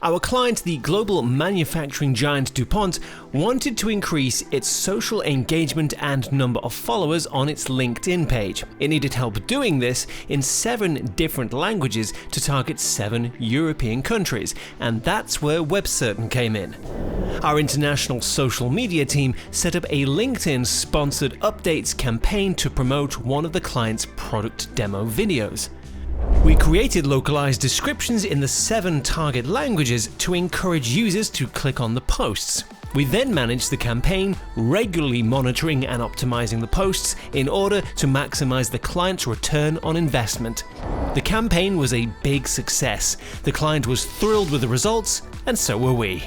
Our client, the global manufacturing giant DuPont, wanted to increase its social engagement and number of followers on its LinkedIn page. It needed help doing this in 7 different languages to target 7 European countries, and that's where Webcertain came in. Our international social media team set up a LinkedIn sponsored updates campaign to promote one of the client's product demo videos. We created localized descriptions in the 7 target languages to encourage users to click on the posts. We then managed the campaign, regularly monitoring and optimizing the posts in order to maximize the client's return on investment. The campaign was a big success. The client was thrilled with the results, and so were we.